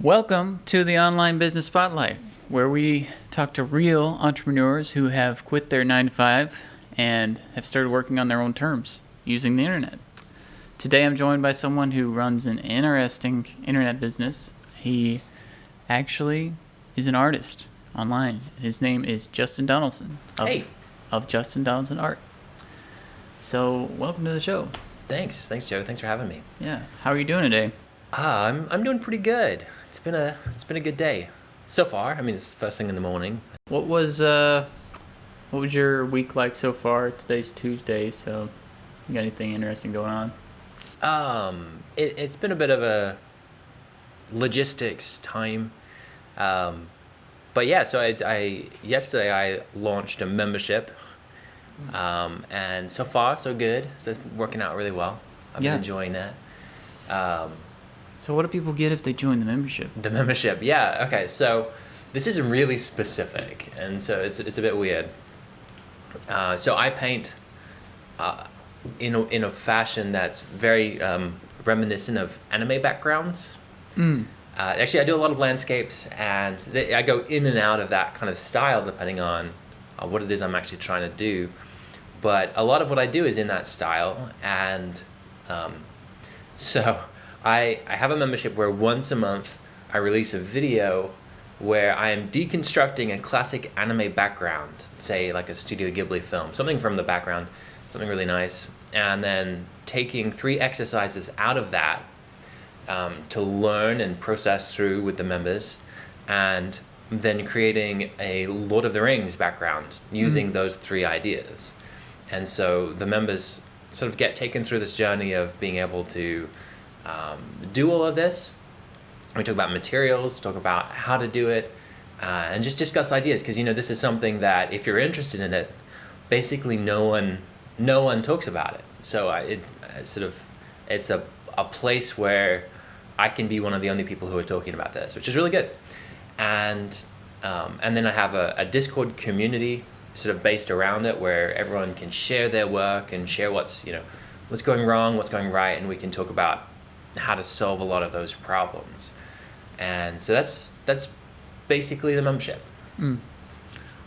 Welcome to the Online Business Spotlight, where we talk to real entrepreneurs who have quit their 9 to 5 and have started working on their own terms using the internet. Today I'm joined by someone who runs an interesting internet business. He actually is an artist online. His name is Justin Donaldson of Justin Donaldson Art. So welcome to the show. Thanks, Joe. Thanks for having me. Yeah. How are you doing today? I'm doing pretty good. It's been a good day so far. I mean, it's the first thing in the morning. What was your week like so far? Today's Tuesday, so you got anything interesting going on? It's been a bit of a logistics time. But yeah, so I yesterday I launched a membership. And so far so good. So it's working out really well. I've been enjoying that. So what do people get if they join the membership? The membership, yeah. Okay, so this is really specific, and so it's a bit weird. So I paint in a fashion that's very reminiscent of anime backgrounds. Actually, I do a lot of landscapes, and I go in and out of that kind of style depending on what it is I'm actually trying to do. But a lot of what I do is in that style, and so I have a membership where once a month I release a video where I am deconstructing a classic anime background, say like a Studio Ghibli film, something from the background, something really nice, and then taking 3 exercises out of that to learn and process through with the members, and then creating a Lord of the Rings background using those 3 ideas. And so the members sort of get taken through this journey of being able to do all of this. We talk about materials, talk about how to do it, and just discuss ideas, because this is something that if you're interested in it, basically no one talks about it. So it's a place where I can be one of the only people who are talking about this, which is really good. And then I have a Discord community sort of based around it, where everyone can share their work and share what's going wrong, what's going right, and we can talk about how to solve a lot of those problems. And so that's basically the membership.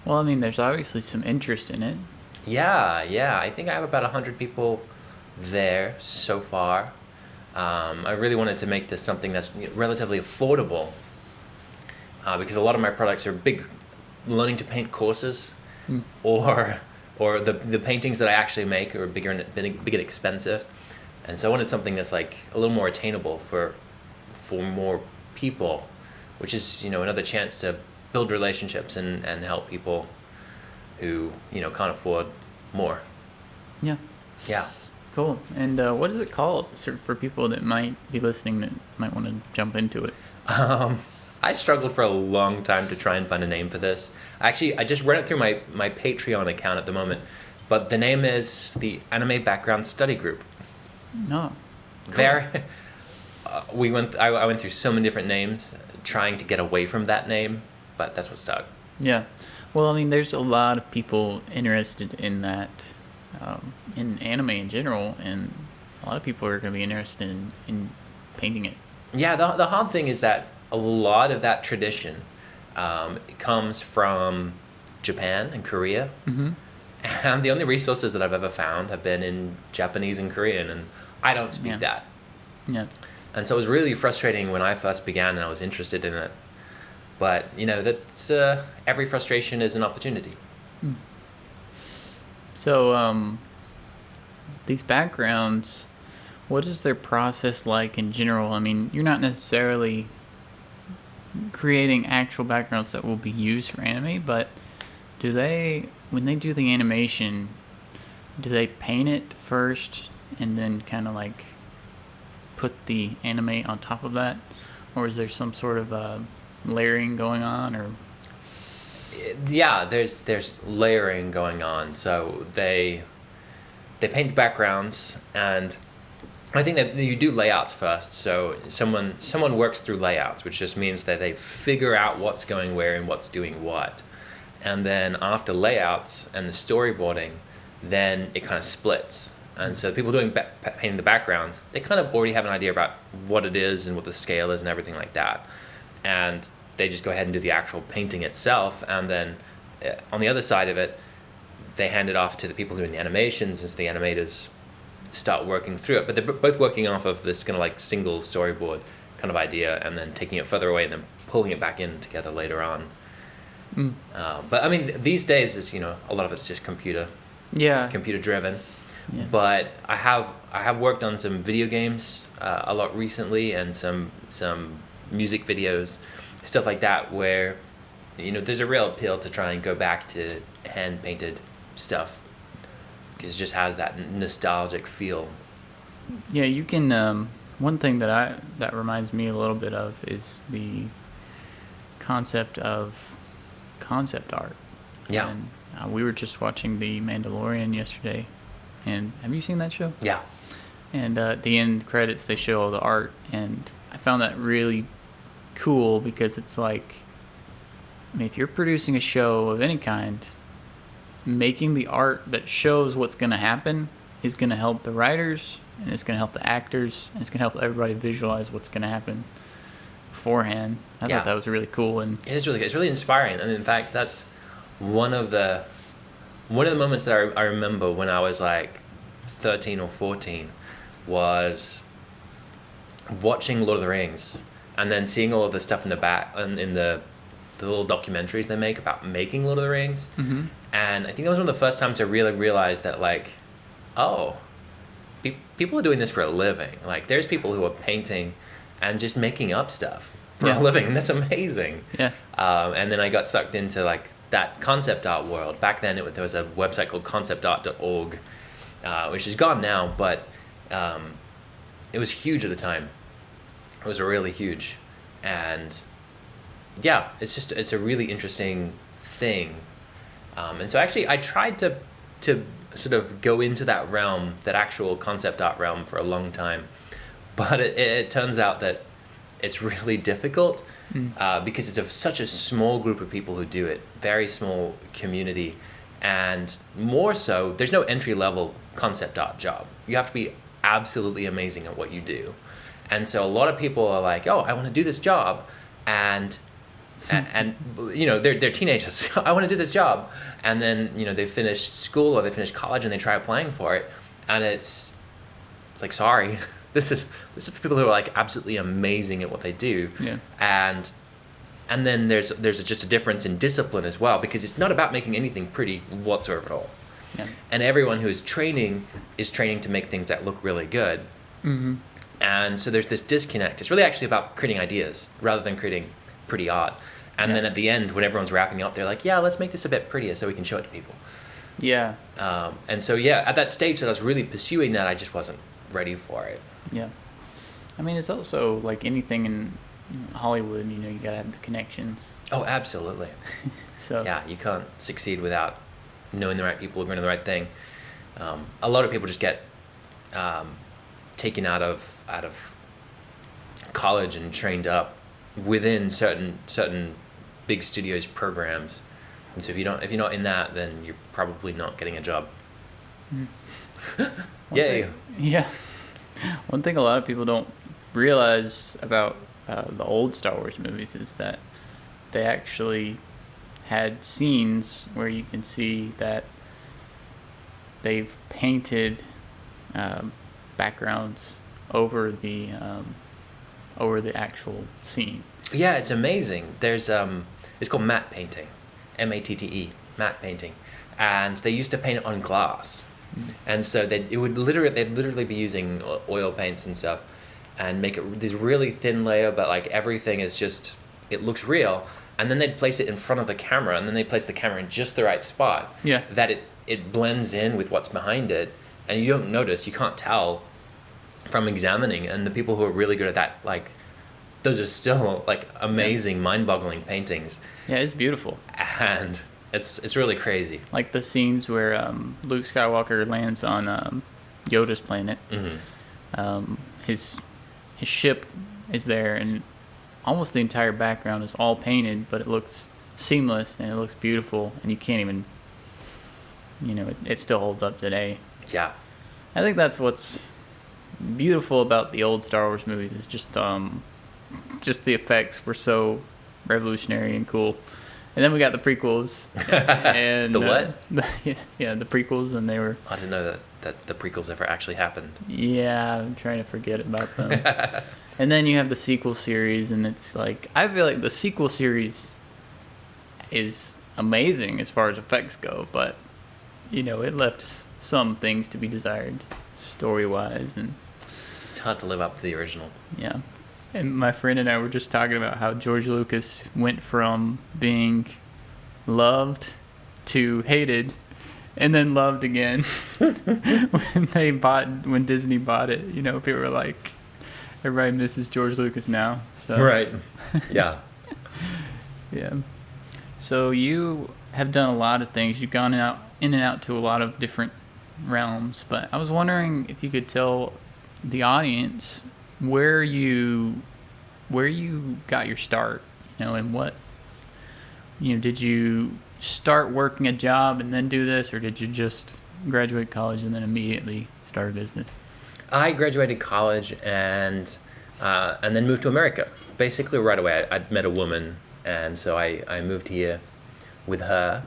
Well, I mean, there's obviously some interest in it. Yeah. I think I have about 100 people there so far. I really wanted to make this something that's relatively affordable, because a lot of my products are big learning to paint courses, or the paintings that I actually make are big and expensive. And so I wanted something that's like a little more attainable for more people, which is another chance to build relationships and help people who can't afford more. Yeah. Cool. And what is it called for people that might be listening that might want to jump into it? I struggled for a long time to try and find a name for this. Actually, I just ran it through my Patreon account at the moment, but the name is the Anime Background Study Group. No. Cool. I went through so many different names trying to get away from that name, but that's what stuck. Yeah. Well, I mean, there's a lot of people interested in that, in anime in general, and a lot of people are going to be interested in painting it. Yeah, the hard thing is that a lot of that tradition comes from Japan and Korea. And the only resources that I've ever found have been in Japanese and Korean, and I don't speak that. Yeah. And so it was really frustrating when I first began and I was interested in it. But, that's every frustration is an opportunity. So, these backgrounds, what is their process like in general? I mean, you're not necessarily creating actual backgrounds that will be used for anime, but when they do the animation, do they paint it first and then kind of like put the anime on top of that, or is there some sort of layering going on? Or yeah, there's layering going on. So they paint the backgrounds, and I think that you do layouts first. So someone works through layouts, which just means that they figure out what's going where and what's doing what. And then after layouts and the storyboarding, then it kind of splits. And so people doing painting the backgrounds, they kind of already have an idea about what it is and what the scale is and everything like that. and they just go ahead and do the actual painting itself, and then on the other side of it, they hand it off to the people doing the animations, as the animators start working through it. But they're both working off of this kind of like single storyboard kind of idea, and then taking it further away and then pulling it back in together later on. But I mean, these days, it's, a lot of it's just computer driven. Yeah. But I have worked on some video games a lot recently, and some music videos, stuff like that, where there's a real appeal to try and go back to hand painted stuff, because it just has that nostalgic feel. Yeah, you can. One thing that reminds me a little bit of is the concept of concept art. Yeah. And we were just watching The Mandalorian yesterday, and have you seen that show? Yeah. And at the end credits, they show all the art, and I found that really cool, because it's like, I mean, if you're producing a show of any kind, making the art that shows what's going to happen is going to help the writers, and it's going to help the actors, and it's going to help everybody visualize what's going to happen beforehand. I thought that was really cool, and it is really good. It's really inspiring, and in fact, that's one of the moments that I remember when I was like 13 or 14 was watching Lord of the Rings, and then seeing all of the stuff in the back and in the little documentaries they make about making Lord of the Rings. Mm-hmm. And I think that was one of the first times I really realized that, like, people are doing this for a living. Like, there's people who are painting and just making up stuff for a living, and that's amazing. Yeah. And then I got sucked into like that concept art world. Back then, there was a website called conceptart.org, which is gone now, but it was huge at the time. It was really huge, and yeah, it's a really interesting thing. And so actually, I tried to sort of go into that realm, that actual concept art realm, for a long time, but it turns out that it's really difficult because it's such a small group of people who do it, very small community, and more so, there's no entry-level concept art job. You have to be absolutely amazing at what you do. And so a lot of people are like, oh, I want to do this job, and they're teenagers. I want to do this job, and then they finish school or they finish college and they try applying for it, and it's like, sorry, this is for people who are like absolutely amazing at what they do. Yeah. And then there's just a difference in discipline as well, because it's not about making anything pretty whatsoever at all. Yeah. And everyone who is training to make things that look really good. Mm-hmm. And so there's this disconnect. It's really actually about creating ideas rather than creating pretty art. And then at the end, when everyone's wrapping up, they're like, yeah, let's make this a bit prettier so we can show it to people. Yeah. And so, at that stage that I was really pursuing that, I just wasn't ready for it. Yeah. I mean, it's also like anything in Hollywood, you gotta have the connections. Oh, absolutely. So yeah, you can't succeed without knowing the right people who are going to do the right thing. A lot of people just get taken out of college and trained up within certain big studios programs, and so if you're not in that, then you're probably not getting a job. Yay. Yeah. One thing a lot of people don't realize about the old Star Wars movies is that they actually had scenes where you can see that they've painted backgrounds over the actual scene. Yeah, it's amazing. There's it's called matte painting, MATTE, matte painting, and they used to paint it on glass. And so they'd literally be using oil paints and stuff, and make it this really thin layer, but like everything is just, it looks real. And then they'd place it in front of the camera, and then they'd place the camera in just the right spot. Yeah. That it blends in with what's behind it, and you don't notice, you can't tell from examining. And the people who are really good at that, like, those are still like amazing, mind-boggling paintings. Yeah, it's beautiful. And it's really crazy. Like the scenes where Luke Skywalker lands on Yoda's planet. Mm-hmm. His ship is there, and almost the entire background is all painted, but it looks seamless and it looks beautiful, and you can't even, it still holds up today. Yeah. I think that's what's beautiful about the old Star Wars movies, is just just the effects were so revolutionary and cool. And then we got the prequels. And The what? Yeah, the prequels, and they were. I didn't know that the prequels ever actually happened. Yeah, I'm trying to forget about them. And then you have the sequel series, and it's like, I feel like the sequel series is amazing as far as effects go, but it left some things to be desired, story-wise, and It's hard to live up to the original. yeah. And my friend and I were just talking about how George Lucas went from being loved to hated, and then loved again when Disney bought it. People were like, everybody misses George Lucas now. So Right. Yeah. yeah. So you have done a lot of things. You've gone in and out to a lot of different realms, but I was wondering if you could tell the audience where you got your start, and what, did you start working a job and then do this, or did you just graduate college and then immediately start a business? I graduated college and then moved to America. Basically right away. I'd met a woman, and so I moved here with her.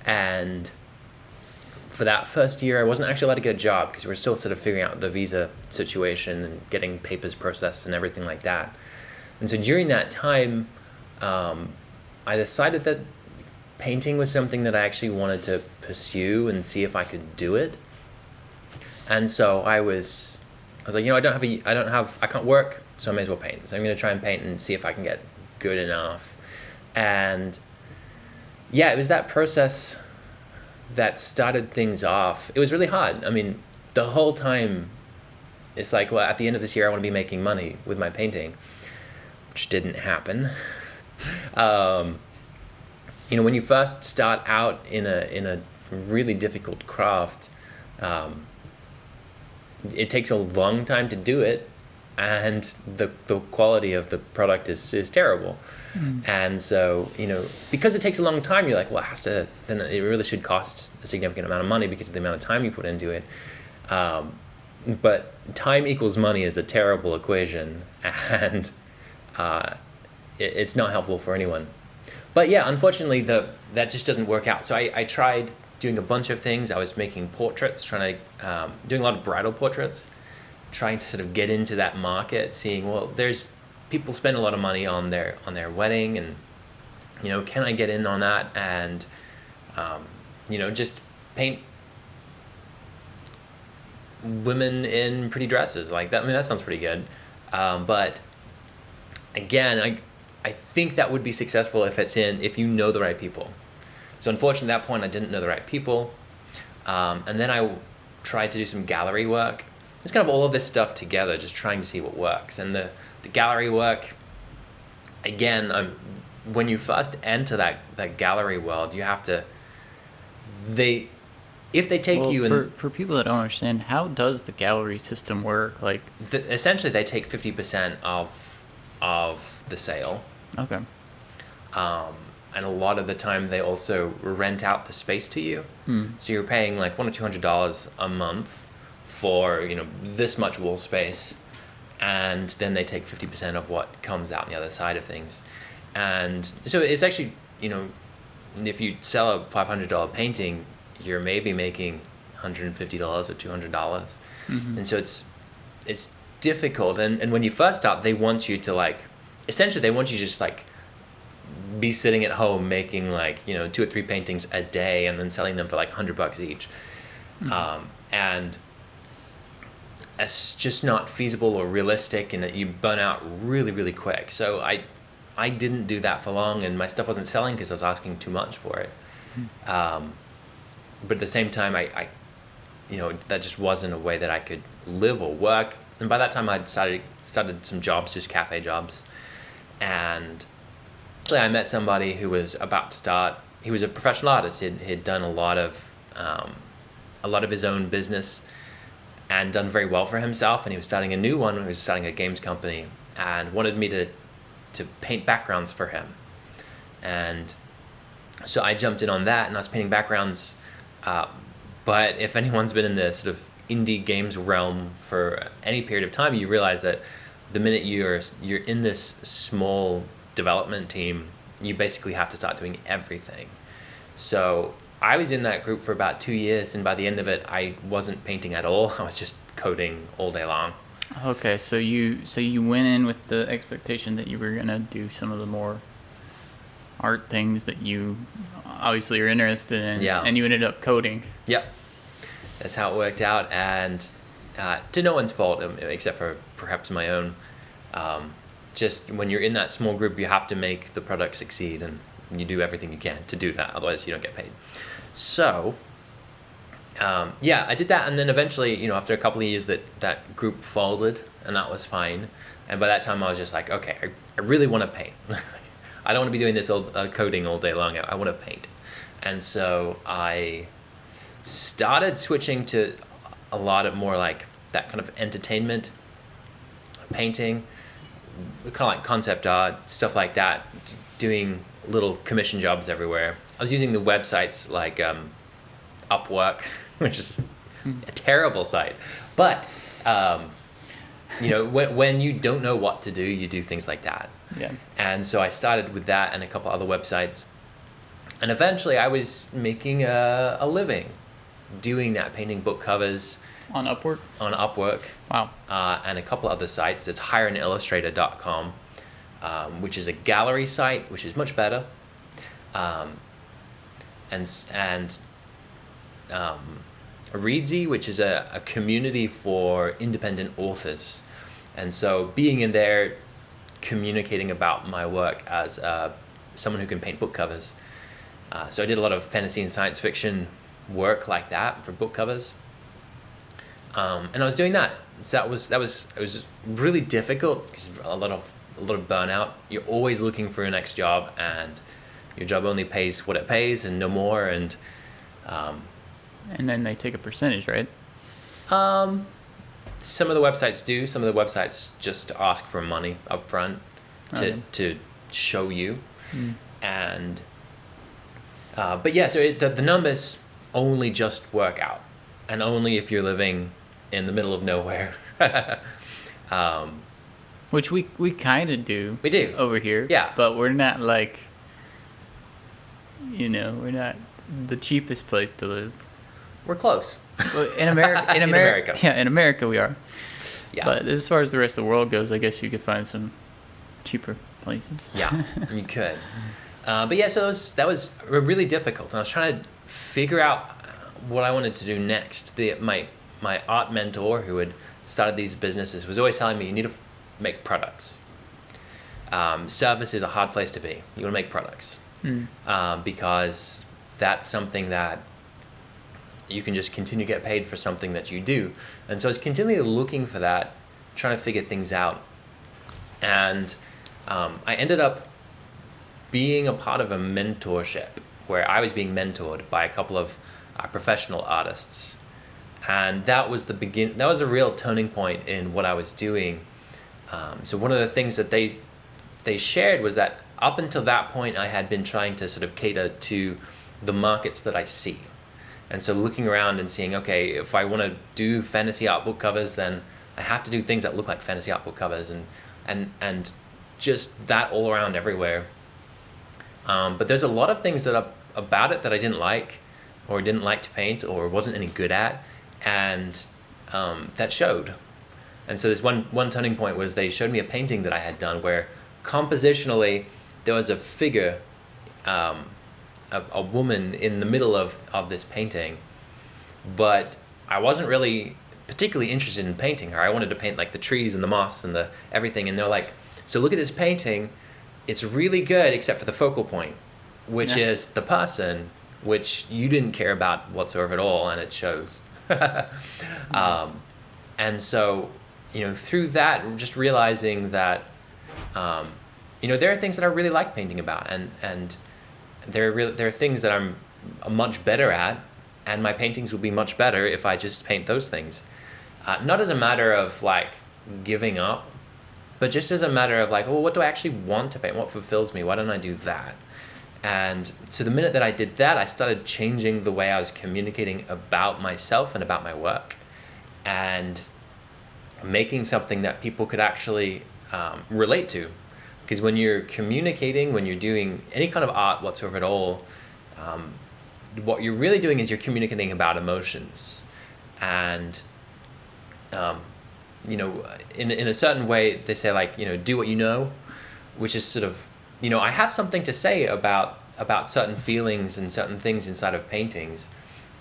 And for that first year, I wasn't actually allowed to get a job because we were still sort of figuring out the visa situation and getting papers processed and everything like that. And so during that time, I decided that painting was something that I actually wanted to pursue and see if I could do it. And so I was like, I can't work, so I may as well paint. So I'm going to try and paint and see if I can get good enough. And yeah, it was that process that started things off. It was really hard. I mean, the whole time, it's like, well, at the end of this year, I want to be making money with my painting, which didn't happen. When you first start out in a really difficult craft, it takes a long time to do it, and the quality of the product is terrible. And so, because it takes a long time, you're like, well, then it really should cost a significant amount of money because of the amount of time you put into it. But time equals money is a terrible equation, and it's not helpful for anyone. But yeah, unfortunately, that just doesn't work out. So I tried doing a bunch of things. I was making portraits, doing a lot of bridal portraits, trying to sort of get into that market, seeing, well, there's people spend a lot of money on their wedding, and can I get in on that and just paint women in pretty dresses like that. I mean, that sounds pretty good, but again, I think that would be successful if you know the right people. So unfortunately, at that point, I didn't know the right people, and then I tried to do some gallery work. It's kind of all of this stuff together, just trying to see what works. And the gallery work, again, when you first enter that gallery world, you have to. If they take you and for people that don't understand, how does the gallery system work? Like, essentially, they take 50% of the sale. Okay. And a lot of the time, they also rent out the space to you. So you're paying like $100 or $200 a month for this much wall space, and then they take 50% of what comes out on the other side of things. And so it's actually, if you sell a $500 painting, you're maybe making $150 or $200. And so it's difficult. And when you first start, they want you to essentially they want you to just be sitting at home making 2 or 3 paintings a day and then selling them for $100 each. And it's just not feasible or realistic, and that you burn out really, really quick. So I didn't do that for long, and my stuff wasn't selling because I was asking too much for it. But at the same time, I that just wasn't a way that I could live or work. And by that time, I'd started some jobs, just cafe jobs. And I met somebody who was about to start. He was a professional artist. He'd done a lot of his own business and done very well for himself. And he was starting a new one. He was starting a games company and wanted me to paint backgrounds for him. And so I jumped in on that, and I was painting backgrounds. But if anyone's been in the sort of indie games realm for any period of time, you realize that the minute you're in this small development team, you basically have to start doing everything. So I was in that group for about 2 years, and by the end of it, I wasn't painting at all. I was just coding all day long. Okay, so you went in with the expectation that you were gonna do some of the more art things that you obviously are interested in, Yeah. and you ended up coding. Yep, that's how it worked out, and to no one's fault except for perhaps my own. Just when you're in that small group, you have to make the product succeed, and you do everything you can to do that. Otherwise, you don't get paid. So, yeah, I did that, and then eventually, after a couple of years, that group folded, and that was fine. And by that time, I was just like, okay, I really want to paint. I don't want to be doing this coding all day long. I want to paint. And so I started switching to a lot of more like that kind of entertainment painting, kind of like concept art, stuff like that, doing little commission jobs everywhere. I was using the websites like Upwork, which is a terrible site. But, when you don't know what to do, you do things like that. Yeah. And so I started with that and a couple other websites. And eventually I was making a living doing that, painting book covers. On Upwork? On Upwork. Wow. And a couple other sites. There's hireanillustrator.com, which is a gallery site, which is much better. And Readsy, which is a community for independent authors. And so being in there, communicating about my work as someone who can paint book covers. So I did a lot of fantasy and science fiction work like that for book covers. And I was doing that. So it was really difficult because a lot of burnout. You're always looking for your next job, and your job only pays what it pays and no more. And then they take a percentage, right? Some of the websites do. Some of the websites just ask for money up front to show you. And but yeah, so the numbers only just work out, and only if you're living in the middle of nowhere. Which we kind of do. We do over here. Yeah, but we're not like, we're not the cheapest place to live. We're close. In America, in America, yeah, in America we are. Yeah. But as far as the rest of the world goes, I guess you could find some cheaper places. Yeah, you could. But yeah, so that was really difficult, and I was trying to figure out what I wanted to do next. My art mentor, who had started these businesses, was always telling me, you need to make products. Service is a hard place to be. You want to make products. Because that's something that you can just continue to get paid for something that you do. And so I was continually looking for that, trying to figure things out. And I ended up being a part of a mentorship where I was being mentored by a couple of professional artists. And that was that was a real turning point in what I was doing. So one of the things that they shared was that up until that point, I had been trying to sort of cater to the markets that I see. And so looking around and seeing, okay, if I want to do fantasy art book covers, then I have to do things that look like fantasy art book covers, and just that all around everywhere. But there's a lot of things about it that I didn't like, or didn't like to paint, or wasn't any good at, and that showed. And so this one turning point was they showed me a painting that I had done where compositionally there was a figure, a woman in the middle of this painting, but I wasn't really particularly interested in painting her. I wanted to paint like the trees and the moss and the everything, and they're like, so look at this painting, it's really good except for the focal point, which is the person, which you didn't care about whatsoever at all, and it shows. And so, through that, just realizing that, there are things that I really like painting about, and there are things that I'm much better at, and my paintings will be much better if I just paint those things. Not as a matter of like giving up, but just as a matter of like, well, what do I actually want to paint? What fulfills me? Why don't I do that? And so the minute that I did that, I started changing the way I was communicating about myself and about my work. And making something that people could actually relate to. Because when you're communicating, when you're doing any kind of art whatsoever at all, what you're really doing is you're communicating about emotions. And, you know, in a certain way, they say, like, you know, do what you know, which is sort of, you know, I have something to say about certain feelings and certain things inside of paintings.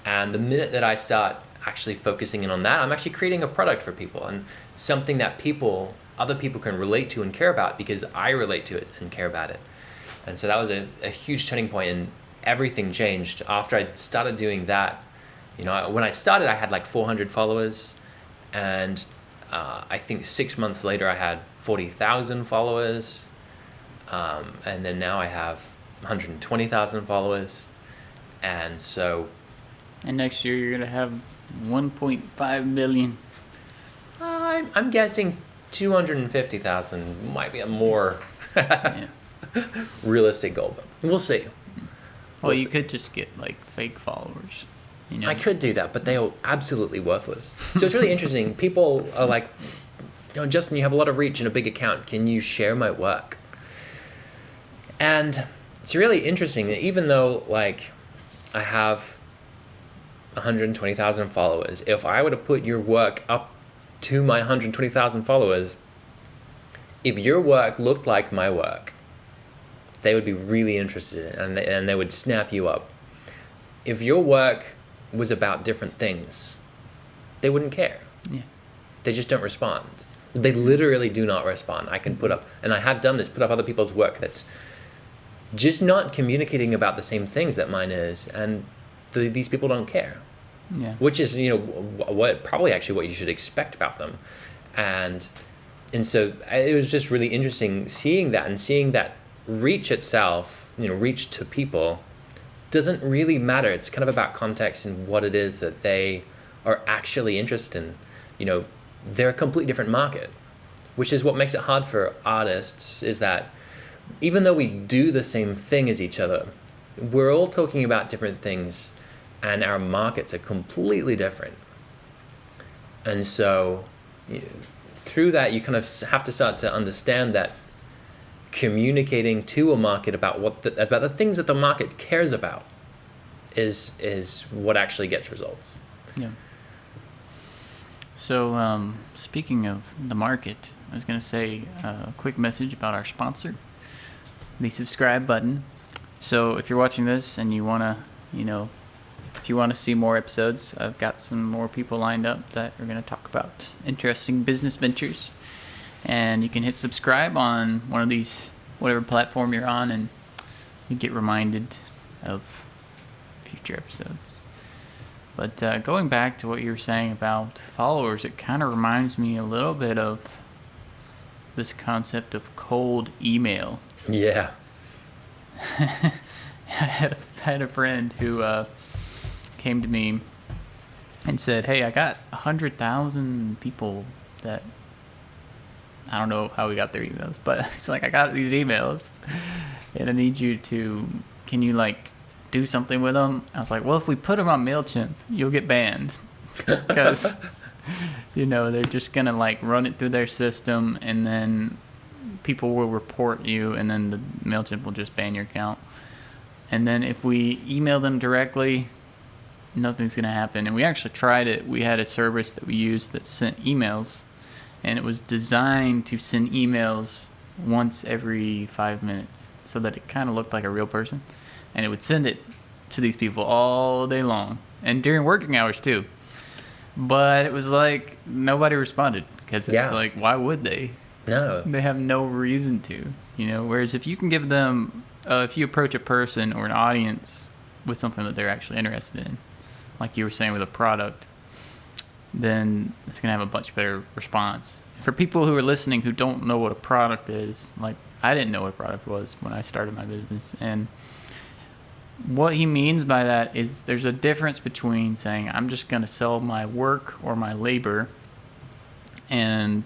And the minute that I start actually focusing in on that, I'm actually creating a product for people, and something that other people can relate to and care about, because I relate to it and care about it. And so that was a huge turning point, and everything changed after I started doing that. You know, when I started, I had like 400 followers, and I think 6 months later I had 40,000 followers, and then now I have 120,000 followers. And so, and next year you're gonna have 1.5 million. I'm guessing 250,000 might be a more realistic goal, but we'll see. Well, you could just get like fake followers. You know? I could do that, but they are absolutely worthless. So it's really interesting. People are like, you know, Justin, you have a lot of reach and a big account. Can you share my work? And it's really interesting that even though, like, I have 120,000 followers, if I were to put your work up to my 120,000 followers, if your work looked like my work, they would be really interested in it, and they would snap you up. If your work was about different things, they wouldn't care. Yeah. They just don't respond. They literally do not respond. I can put up, and I have done this, put up other people's work that's just not communicating about the same things that mine is, and these people don't care. Yeah. Which is, you know, what probably actually what you should expect about them. And so it was just really interesting seeing that, and seeing that reach itself, you know, reach to people doesn't really matter. It's kind of about context and what it is that they are actually interested in. You know, they're a completely different market, which is what makes it hard for artists, is that even though we do the same thing as each other, we're all talking about different things, and our markets are completely different. And so through that, you kind of have to start to understand that communicating to a market about about the things that the market cares about is what actually gets results. Yeah. So speaking of the market, I was going to say a quick message about our sponsor, the subscribe button. So if you're watching this and you want to, you know, if you want to see more episodes, I've got some more people lined up that are going to talk about interesting business ventures. And you can hit subscribe on one of these, whatever platform you're on, and you get reminded of future episodes. But going back to what you were saying about followers, it kind of reminds me a little bit of this concept of cold email. Yeah. I had a friend who came to me and said, "Hey, I got 100,000 people that." I don't know how we got their emails, but it's like, I got these emails and I need you to, can you like do something with them? I was like, well, if we put them on MailChimp, you'll get banned because, you know, they're just going to like run it through their system, and then people will report you, and then the MailChimp will just ban your account. And then if we email them directly, nothing's going to happen. And we actually tried it. We had a service that we used that sent emails, and it was designed to send emails once every 5 minutes so that it kind of looked like a real person. And it would send it to these people all day long, and during working hours too. But it was like nobody responded, because it's like, why would they? No. They have no reason to, you know. Whereas if you can give them, if you approach a person or an audience with something that they're actually interested in, like you were saying with a product, then it's going to have a much better response. For people who are listening who don't know what a product is, like I didn't know what a product was when I started my business. And what he means by that is there's a difference between saying I'm just going to sell my work or my labor and,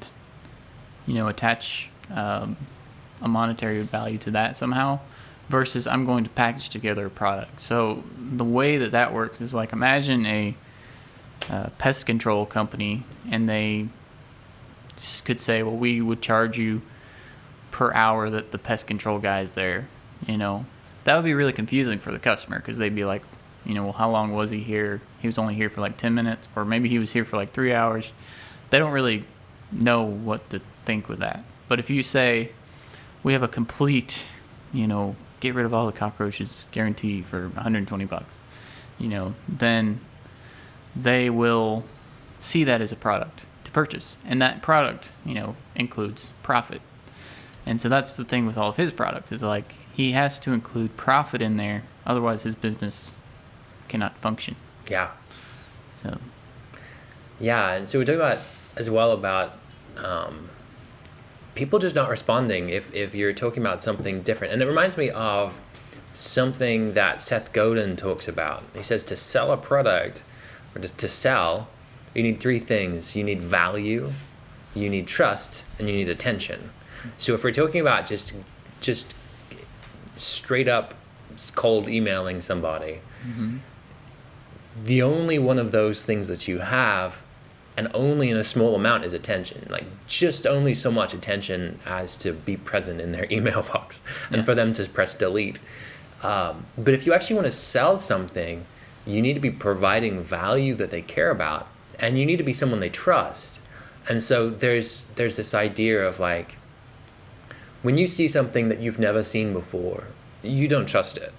you know, attach a monetary value to that somehow, versus I'm going to package together a product. So the way that works is like, imagine a pest control company, and they could say, well, we would charge you per hour that the pest control guy is there. That would be really confusing for the customer, because they'd be like, well, how long was he here? He was only here for like 10 minutes, or maybe he was here for like 3 hours. They don't really know what to think with that. But if you say, we have a complete, get rid of all the cockroaches guarantee for $120, then they will see that as a product to purchase. And that product, includes profit. And so that's the thing with all of his products, is like, he has to include profit in there, otherwise his business cannot function. Yeah. So. Yeah, and so we talk about as well about people just not responding if you're talking about something different. And it reminds me of something that Seth Godin talks about. He says to sell a product, or to sell, you need 3 things. You need value, you need trust, and you need attention. So if we're talking about just straight up cold emailing somebody, Mm-hmm. the only one of those things that you have, and only in a small amount, is attention. Like, just only so much attention as to be present in their email box, and for them to press delete. But if you actually want to sell something, you need to be providing value that they care about, and you need to be someone they trust. And so there's this idea of like, when you see something that you've never seen before, you don't trust it.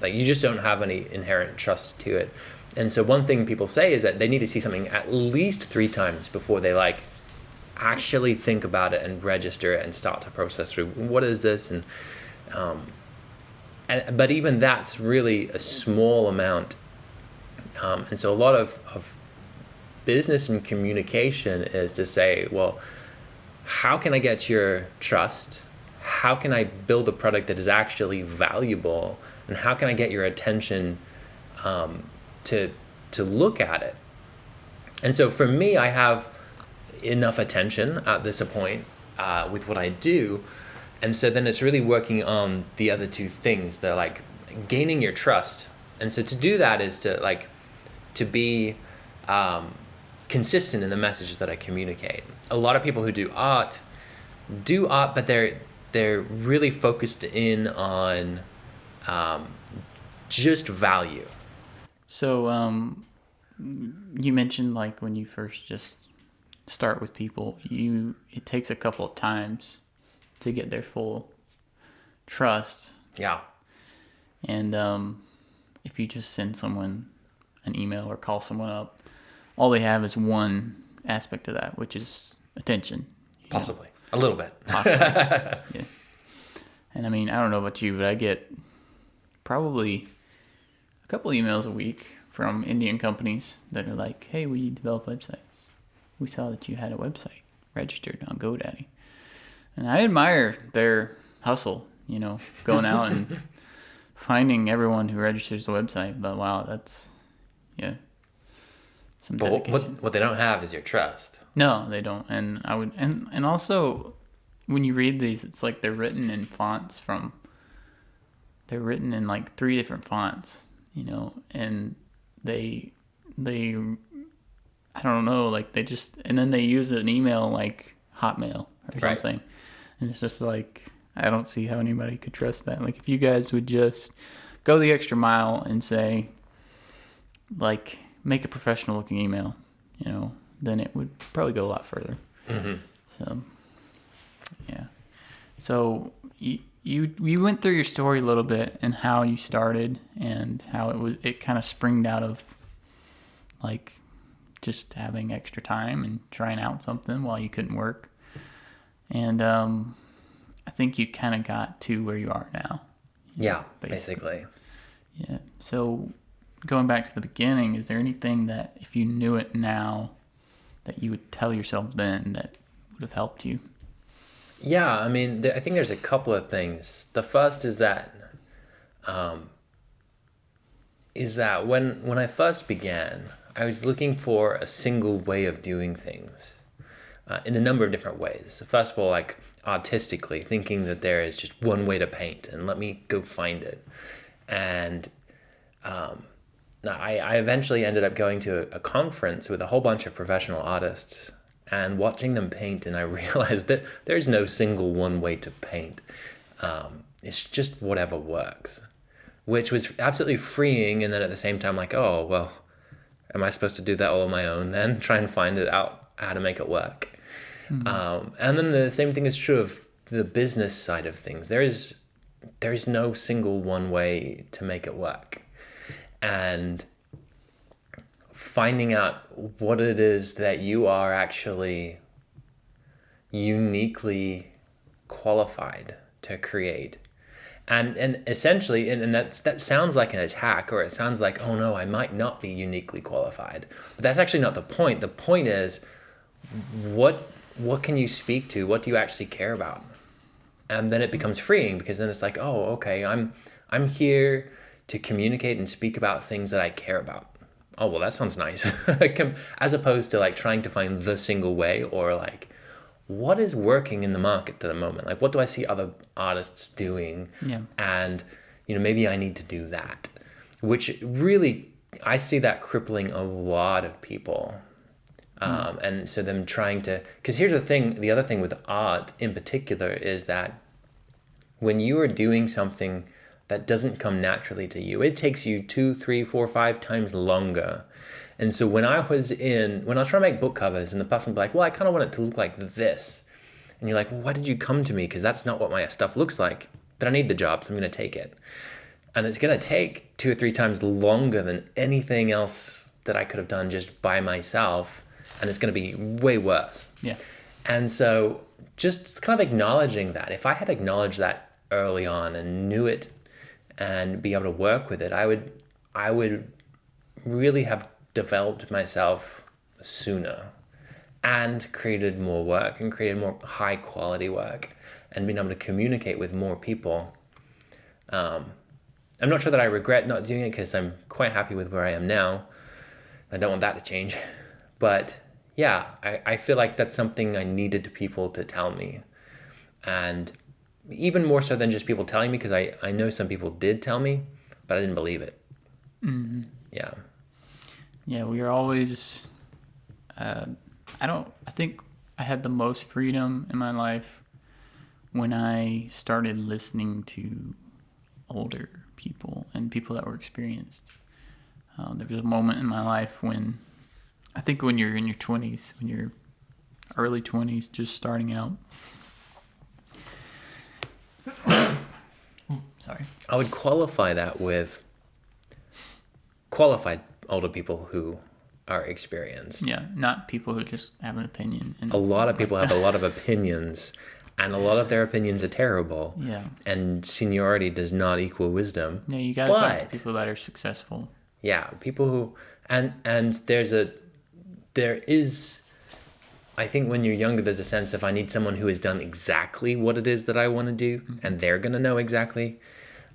Like, you just don't have any inherent trust to it. And so one thing people say is that they need to see something at least 3 times before they like actually think about it and register it and start to process through, what is this? But even that's really a small amount. And so a lot of business and communication is to say, well, how can I get your trust? How can I build a product that is actually valuable? And how can I get your attention to look at it? And so for me, I have enough attention at this point with what I do. And so then it's really working on the other 2 things. They're like gaining your trust. And so to do that is to be consistent in the messages that I communicate. A lot of people who do art, but they're really focused in on just value. So you mentioned, like, when you first just start with people, it takes a couple of times to get their full trust. Yeah. And if you just send someone an email or call someone up, all they have is one aspect of that, which is attention. Possibly. A little bit. Possibly. Yeah. And I mean, I don't know about you, but I get probably a couple emails a week from Indian companies that are like, hey, we develop websites. We saw that you had a website registered on GoDaddy. And I admire their hustle, going out and finding everyone who registers a website. But wow, that's, some dedication. But what they don't have is your trust. No, they don't. And I would, and also when you read these, it's like they're written in like 3 different fonts, and they I don't know, like they just, and then they use an email like Hotmail or something. And it's just like, I don't see how anybody could trust that. Like, if you guys would just go the extra mile and say, like, make a professional looking email, then it would probably go a lot further. Mm-hmm. So, yeah. So you went through your story a little bit and how you started and how it kind of springed out of like just having extra time and trying out something while you couldn't work. And I think you kind of got to where you are now. Yeah, basically. Yeah. So going back to the beginning, is there anything that if you knew it now that you would tell yourself then that would have helped you? Yeah, I mean, I think there's a couple of things. The first is that when I first began, I was looking for a single way of doing things in a number of different ways. First of all, like artistically, thinking that there is just one way to paint and let me go find it. And I eventually ended up going to a conference with a whole bunch of professional artists and watching them paint, and I realized that there's no single one way to paint. It's just whatever works, which was absolutely freeing. And then at the same time, like, oh, well, am I supposed to do that all on my own then? Try and find it out how to make it work. And then the same thing is true of the business side of things. There is no single one way to make it work. And finding out what it is that you are actually uniquely qualified to create. And essentially, and that sounds like an attack, or it sounds like, oh no, I might not be uniquely qualified. But that's actually not the point. The point is, what can you speak to? What do you actually care about? And then it becomes freeing, because then it's like, oh, okay, I'm here to communicate and speak about things that I care about. Oh, well, that sounds nice. As opposed to like trying to find the single way, or like, what is working in the market at the moment? Like, what do I see other artists doing? Yeah. And, maybe I need to do that, which really, I see that crippling a lot of people. And so them trying to, because here's the other thing with art in particular is that when you are doing something that doesn't come naturally to you, it takes you 2, 3, 4, 5 times longer. And so when I was trying to make book covers, and the person would be like, well, I kind of want it to look like this. And you're like, well, why did you come to me? Because that's not what my stuff looks like. But I need the job, so I'm going to take it. And it's going to take 2 or 3 times longer than anything else that I could have done just by myself. And it's going to be way worse. Yeah. And so just kind of acknowledging that. If I had acknowledged that early on and knew it and be able to work with it, I would really have developed myself sooner and created more work and created more high quality work and been able to communicate with more people. I'm not sure that I regret not doing it, because I'm quite happy with where I am now. I don't want that to change. But yeah, I feel like that's something I needed people to tell me. And even more so than just people telling me, because I know some people did tell me, but I didn't believe it. Mm-hmm. Yeah. Yeah, we are always, I think I had the most freedom in my life when I started listening to older people and people that were experienced. There was a moment in my life when, I think when you're in your 20s, when you're early 20s, just starting out. Sorry. I would qualify that with qualified older people who are experienced. Yeah, not people who just have an opinion. And a lot of people have a lot of opinions, and a lot of their opinions are terrible. Yeah. And seniority does not equal wisdom. Yeah, you got to talk to people that are successful. Yeah, people who, and there is, I think when you're younger, there's a sense of I need someone who has done exactly what it is that I want to do, and they're going to know exactly.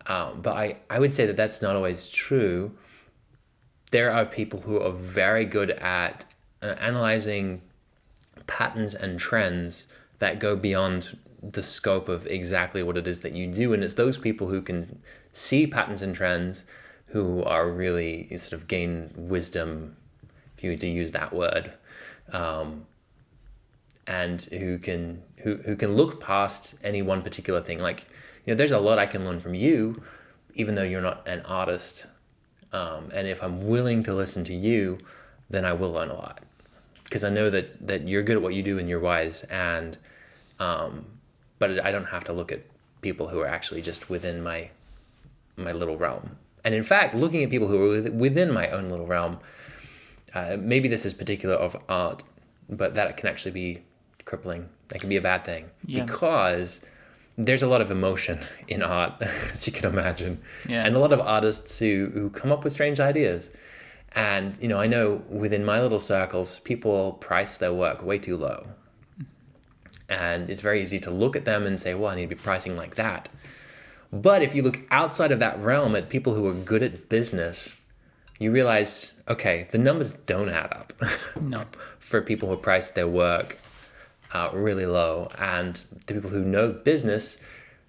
But I would say that that's not always true. There are people who are very good at analyzing patterns and trends that go beyond the scope of exactly what it is that you do. And it's those people who can see patterns and trends who are really sort of gain wisdom, if you were to use that word, and who can look past any one particular thing. Like, there's a lot I can learn from you, even though you're not an artist. And if I'm willing to listen to you, then I will learn a lot, because I know that you're good at what you do and you're wise. And but I don't have to look at people who are actually just within my little realm. And in fact, looking at people who are within my own little realm, maybe this is particular of art, but that can actually be crippling. That can be a bad thing, because there's a lot of emotion in art, as you can imagine, and a lot of artists who come up with strange ideas. And, I know within my little circles, people price their work way too low. And it's very easy to look at them and say, well, I need to be pricing like that. But if you look outside of that realm at people who are good at business, you realize, okay, the numbers don't add up. No. For people who price their work really low, and the people who know business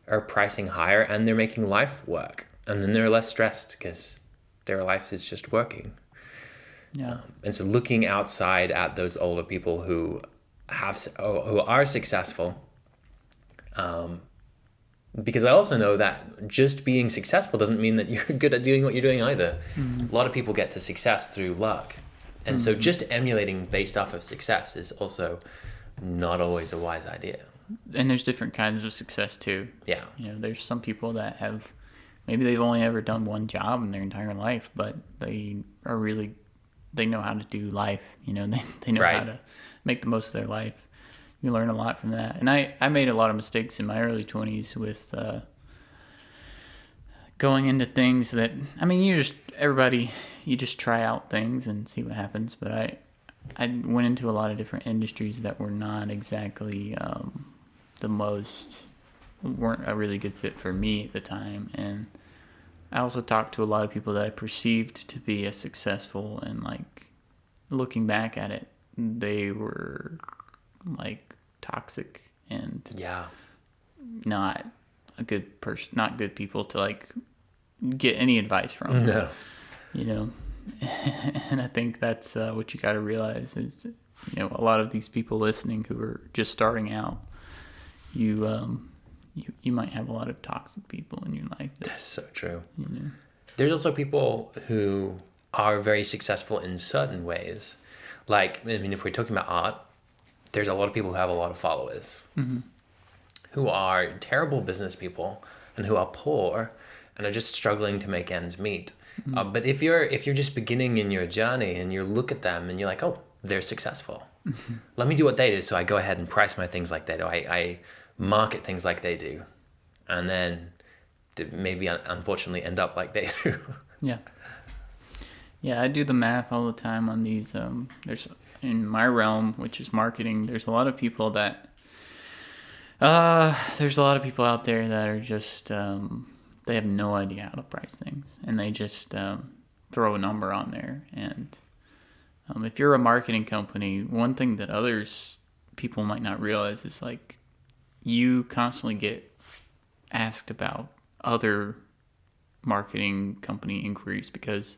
are pricing higher, and they're making life work, and then they're less stressed because their life is just working. Yeah. And so looking outside at those older people who who are successful. Because I also know that just being successful doesn't mean that you're good at doing what you're doing either. A lot of people get to success through luck. And so just emulating based off of success is also not always a wise idea. And there's different kinds of success too. Yeah. There's some people that have, maybe they've only ever done one job in their entire life, but they know how to do life. They know how to make the most of their life. You learn a lot from that. And I made a lot of mistakes in my early 20s with going into things that, you just try out things and see what happens. But I went into a lot of different industries that were not exactly weren't a really good fit for me at the time. And I also talked to a lot of people that I perceived to be as successful, and looking back at it, they were toxic and not a good person, not good people to get any advice from. No. And I think that's what you got to realize is, a lot of these people listening who are just starting out, you might have a lot of toxic people in your life. That's so true. There's also people who are very successful in certain ways. If we're talking about art, there's a lot of people who have a lot of followers who are terrible business people and who are poor and are just struggling to make ends meet. But if you're just beginning in your journey and you look at them and you're like, oh, they're successful. Let me do what they do. So I go ahead and price my things like they do. I market things like they do. And then maybe unfortunately end up like they do. Yeah. Yeah, I do the math all the time on these. There's, in my realm, which is marketing, there's a lot of people that out there that are just they have no idea how to price things, and they just throw a number on there. And if you're a marketing company, one thing that people might not realize is you constantly get asked about other marketing company inquiries, because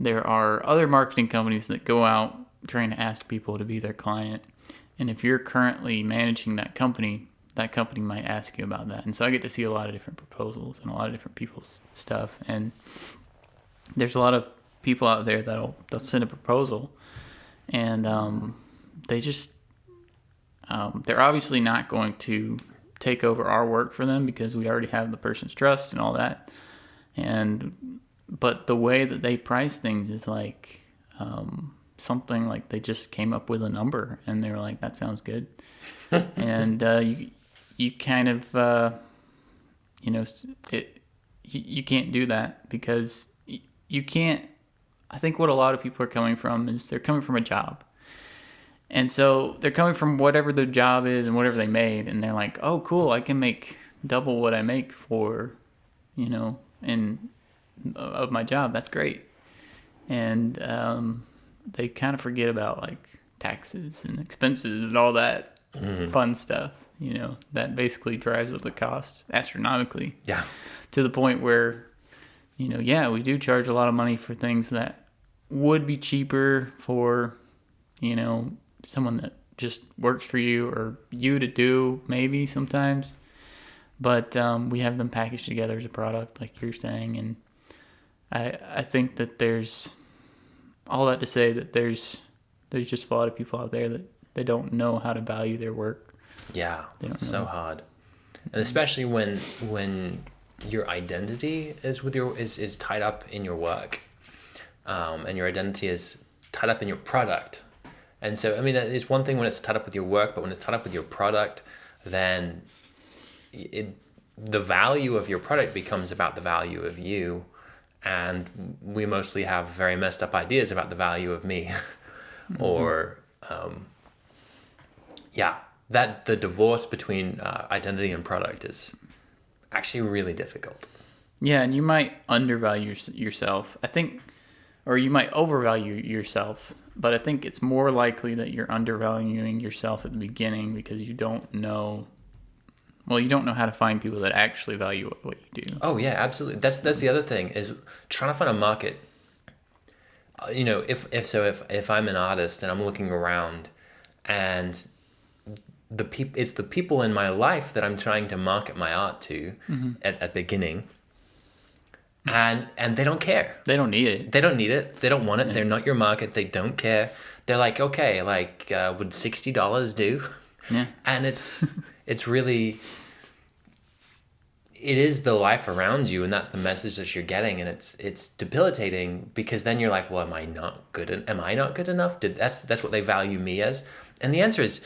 there are other marketing companies that go out trying to ask people to be their client. And if you're currently managing that company might ask you about that. And so I get to see a lot of different proposals and a lot of different people's stuff. And there's a lot of people out there they'll send a proposal, and they just they're obviously not going to take over our work for them, because we already have the person's trust and all that. But the way that they price things is something like they just came up with a number and they were like, that sounds good. And you kind of you can't do that, because you can't. I think what a lot of people are coming from is they're coming from a job. And so they're coming from whatever their job is and whatever they made, and they're like, oh, cool, I can make double what I make for, of my job. That's great. And they kind of forget about taxes and expenses and all that fun stuff, that basically drives up the cost astronomically. Yeah. To the point where, we do charge a lot of money for things that would be cheaper for, someone that just works for you or you to do maybe sometimes. But we have them packaged together as a product, like you're saying. And I think that there's all that to say that there's just a lot of people out there that they don't know how to value their work. Yeah, it's so hard. And especially when your identity is tied up in your work, and your identity is tied up in your product. And so, it's one thing when it's tied up with your work, but when it's tied up with your product, then the value of your product becomes about the value of you. And we mostly have very messed up ideas about the value of me. Or, that the divorce between identity and product is actually really difficult. Yeah, and you might undervalue yourself, I think, or you might overvalue yourself, but I think it's more likely that you're undervaluing yourself at the beginning, because you don't know how to find people that actually value what you do. Oh yeah, absolutely. That's the other thing, is trying to find a market. If I'm an artist and I'm looking around, and it's the people in my life that I'm trying to market my art to at the beginning. And they don't care. They don't need it. They don't need it. They don't want it. They're not your market. They don't care. They're like, okay, like, would $60 do? Yeah. And it's really, it is the life around you, and that's the message that you're getting, and it's debilitating, because then you're like, well, am I not good enough? That's what they value me as? And the answer is,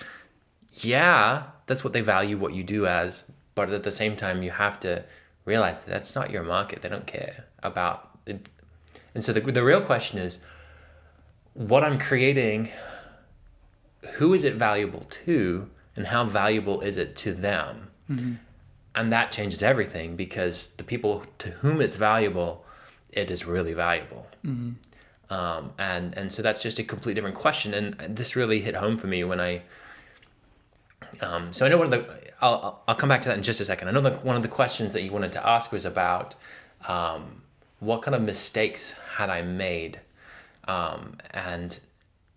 yeah, that's what they value what you do as, but at the same time, you have to realize that that's not your market. They don't care about it. And so the real question is, what I'm creating, who is it valuable to, and how valuable is it to them? Mm-hmm. And that changes everything, because the people to whom it's valuable, it is really valuable. Mm-hmm. And so that's just a completely different question. And this really hit home for me when so I know I'll come back to that in just a second. I know one of the questions that you wanted to ask was about what kind of mistakes had I made, and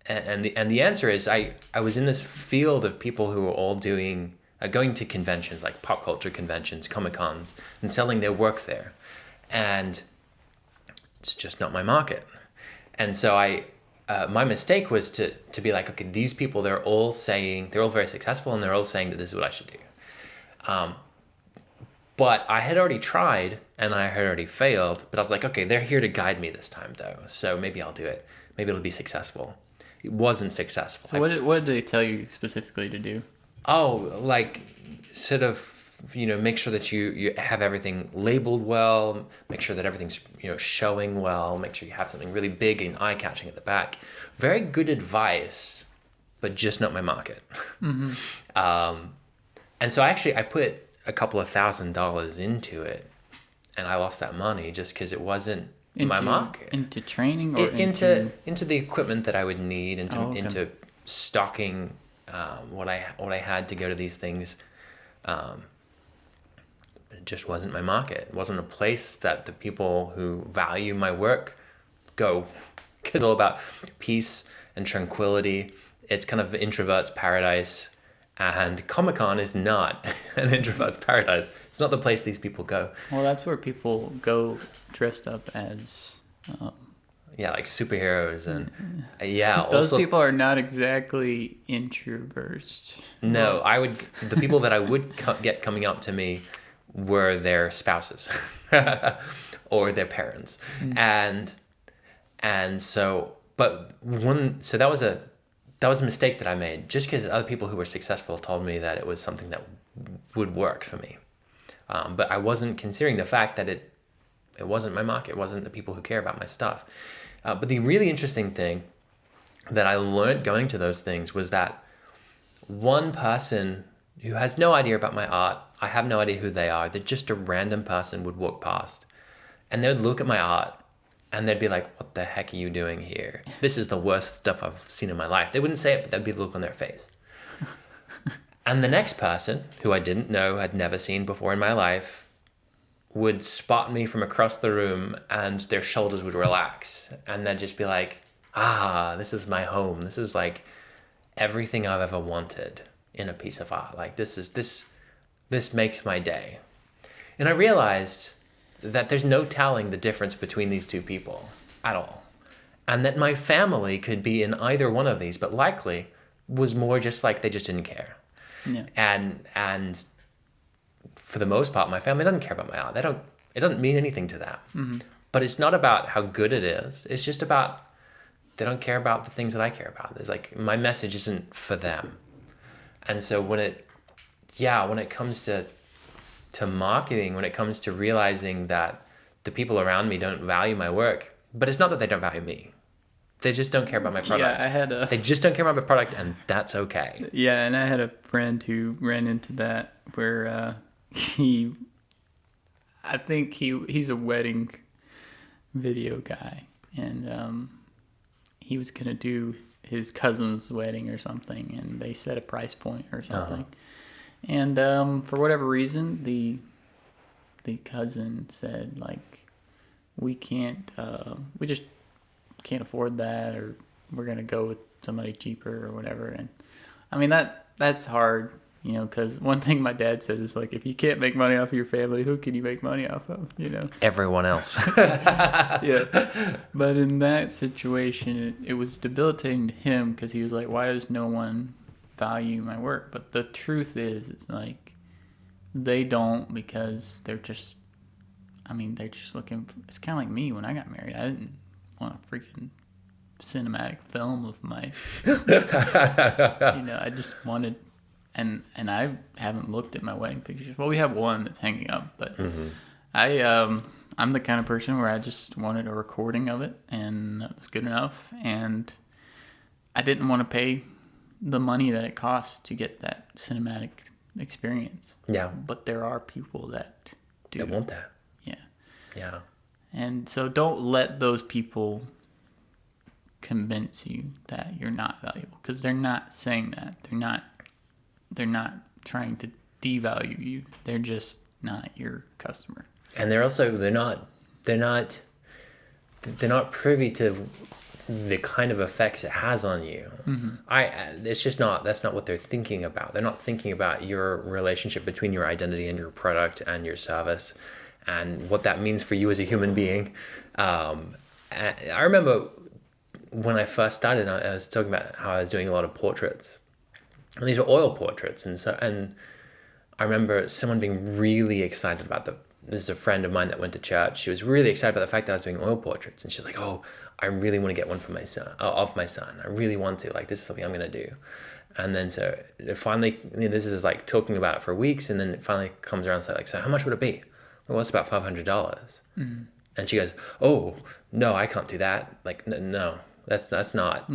the answer is I was in this field of people who were all doing going to conventions, like pop culture conventions, Comic-Cons, and selling their work there, and it's just not my market. And so my mistake was to be like, okay, these people, they're all very successful, and they're all saying that this is what I should do. But I had already tried, and I had already failed, but I was like, okay, they're here to guide me this time, though, so maybe I'll do it. Maybe it'll be successful. It wasn't successful. So what did they tell you specifically to do? Oh, like, sort of, make sure that you have everything labeled well, make sure that everything's, showing well, make sure you have something really big and eye-catching at the back. Very good advice, but just not my market. Mm-hmm. And so I put a couple of $1,000s into it, and I lost that money just because it wasn't my market. Into training, or into the equipment that I would need, into stocking what I had to go to these things. It just wasn't my market. It wasn't a place that the people who value my work go. It's all about peace and tranquility. It's kind of introvert's paradise. And Comic-Con is not an introvert's paradise. It's not the place these people go. Well, that's where people go dressed up as... like superheroes and those people are not exactly introverts. No, the people that I would get coming up to me were their spouses or their parents. And so that was a mistake that I made, just because other people who were successful told me that it was something that would work for me. But I wasn't considering the fact that it wasn't my market. It wasn't the people who care about my stuff. But the really interesting thing that I learned going to those things was that one person who has no idea about my art, I have no idea who they are, they're just a random person, would walk past, and they'd look at my art, and they'd be like, what the heck are you doing here? This is the worst stuff I've seen in my life. They wouldn't say it, but there'd be the look on their face. And the next person, who I didn't know, had never seen before in my life, would spot me from across the room, and their shoulders would relax, and they'd just be like, this is my home. This is like everything I've ever wanted in a piece of art. Like, this makes my day. And I realized that there's no telling the difference between these two people at all. And that my family could be in either one of these, but likely was more just like they just didn't care. Yeah. And for the most part, my family doesn't care about my art. It doesn't mean anything to them. Mm-hmm. But it's not about how good it is. It's just about, they don't care about the things that I care about. It's like, my message isn't for them. And so when it comes to marketing, when it comes to realizing that the people around me don't value my work, but it's not that they don't value me. They just don't care about my product. Yeah, they just don't care about my product, and that's okay. Yeah, and I had a friend who ran into that where he's a wedding video guy, and he was gonna do his cousin's wedding or something, and they set a price point or something. Uh-huh. And for whatever reason, the cousin said, like, we just can't afford that, or we're gonna go with somebody cheaper or whatever. And I mean, that that's hard, because one thing my dad says is like, if you can't make money off of your family, who can you make money off of? Everyone else. Yeah. But in that situation, it was debilitating to him because he was like, why does no one value my work? But the truth is, it's like, they don't, because they're just looking for, it's kind of like me when I got married. I didn't want a freaking cinematic film of my, I just wanted, and I haven't looked at my wedding pictures. Well, we have one that's hanging up, but I'm the kind of person where I just wanted a recording of it, and that was good enough. And I didn't want to pay the money that it costs to get that cinematic experience. Yeah. But there are people that do. That want that. Yeah. Yeah. And so don't let those people convince you that you're not valuable, because they're not saying that. They're not trying to devalue you. They're just not your customer. And they're not privy to the kind of effects it has on you. It's just not, that's not what they're thinking about. They're not thinking about your relationship between your identity and your product and your service and what that means for you as a human being. I remember when I first started, I was talking about how I was doing a lot of portraits, and these are oil portraits. And I remember someone being really excited about this is a friend of mine that went to church. She was really excited about the fact that I was doing oil portraits. And she's like, oh, I really want to get one for my son, of my son. I really want to, like, this is something I'm going to do. And then so it finally, this is like talking about it for weeks. And then it finally comes around and says like, so how much would it be? Well, it's about $500. Mm-hmm. And she goes, oh, no, I can't do that. Like, no, that's not,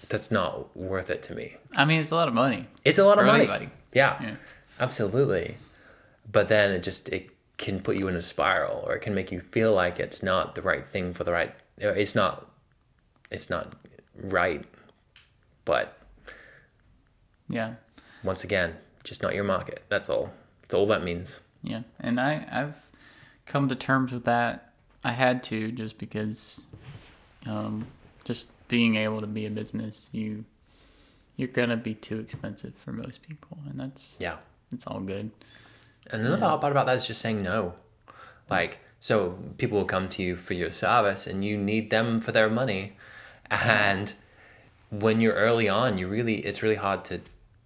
that's not worth it to me. I mean, it's a lot of money. It's a lot of money. Anybody. Yeah, absolutely. But then it can put you in a spiral, or it can make you feel like it's not the right thing for the right, it's not right. But yeah, once again, just not your market. That's all. That's all that means. Yeah. And I've come to terms with that. I had to, just because just being able to be a business, you're gonna be too expensive for most people, and it's all good. And another hard part about that is just saying no. Like, so people will come to you for your service and you need them for their money. And when you're early on, it's really hard to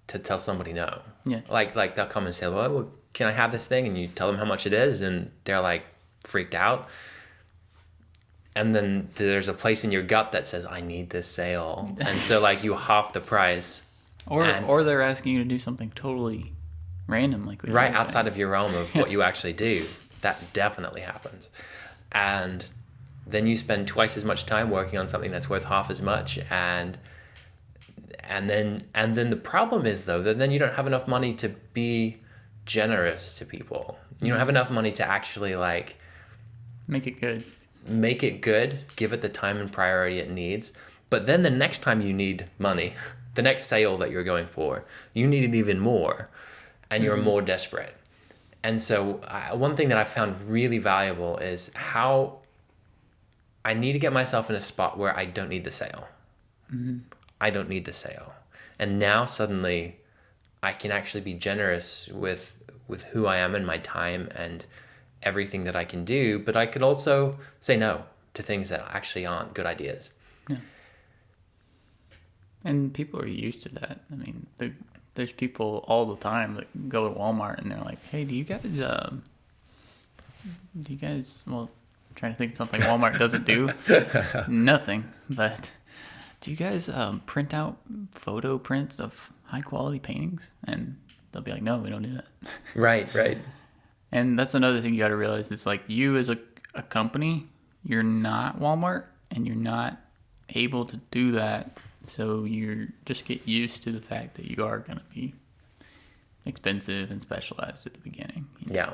tell somebody no. Yeah. Like they'll come and say, well, can I have this thing? And you tell them how much it is, and they're like freaked out. And then there's a place in your gut that says, I need this sale. And so like you half the price. Or they're asking you to do something totally random, like we right outside of your realm of what you actually do. That definitely happens. And then you spend twice as much time working on something that's worth half as much, and then the problem is, though, that then you don't have enough money to be generous to people. You don't have enough money to actually like make it good, give it the time and priority it needs. But then the next time you need money, the next sale that you're going for, you need it even more. And you're more desperate. And so one thing that I found really valuable is how I need to get myself in a spot where I don't need the sale. Mm-hmm. I don't need the sale. And now suddenly I can actually be generous with who I am and my time and everything that I can do. But I could also say no to things that actually aren't good ideas. Yeah. And people are used to that. I mean, there's people all the time that go to Walmart and they're like, hey, do you guys, well, I'm trying to think of something Walmart doesn't do. Nothing. But do you guys print out photo prints of high quality paintings? And they'll be like, no, we don't do that. Right. And that's another thing you got to realize. It's like, you as a company, you're not Walmart, and you're not able to do that. So you just get used to the fact that you are going to be expensive and specialized at the beginning. Yeah.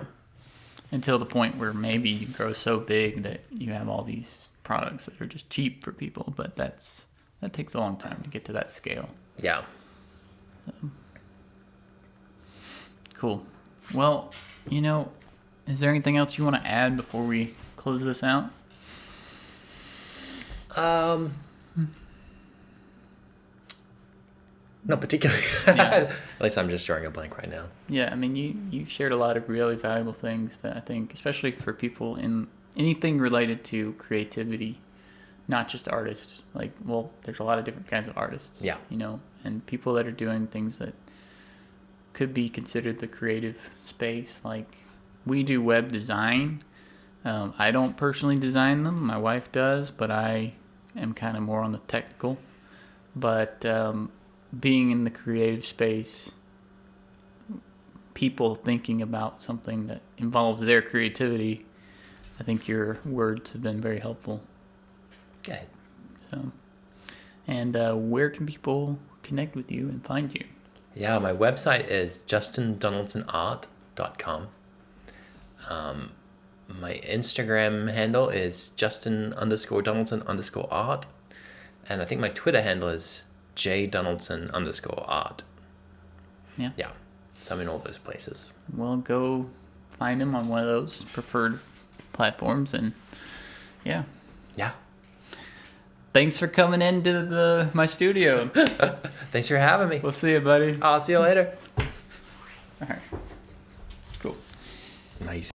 Until the point where maybe you grow so big that you have all these products that are just cheap for people. But that takes a long time to get to that scale. Yeah. So. Cool. Well, is there anything else you want to add before we close this out? Not particularly. Yeah. At least I'm just drawing a blank right now. Yeah, I mean, you've shared a lot of really valuable things that I think, especially for people in anything related to creativity, not just artists. Like, well, there's a lot of different kinds of artists. Yeah. You know, and people that are doing things that could be considered the creative space. Like, we do web design. I don't personally design them. My wife does, but I am kind of more on the technical. But being in the creative space, people thinking about something that involves their creativity, I think your words have been very helpful. Good. So, and where can people connect with you and find you? Yeah, my website is justindonaldsonart.com. My Instagram handle is Justin_Donaldson_art. And I think my Twitter handle is JDonaldson_art. Yeah. Yeah. So I'm in all those places. Well, go find him on one of those preferred platforms, and yeah. Yeah. Thanks for coming into my studio. Thanks for having me. We'll see you, buddy. I'll see you later. All right. Cool. Nice.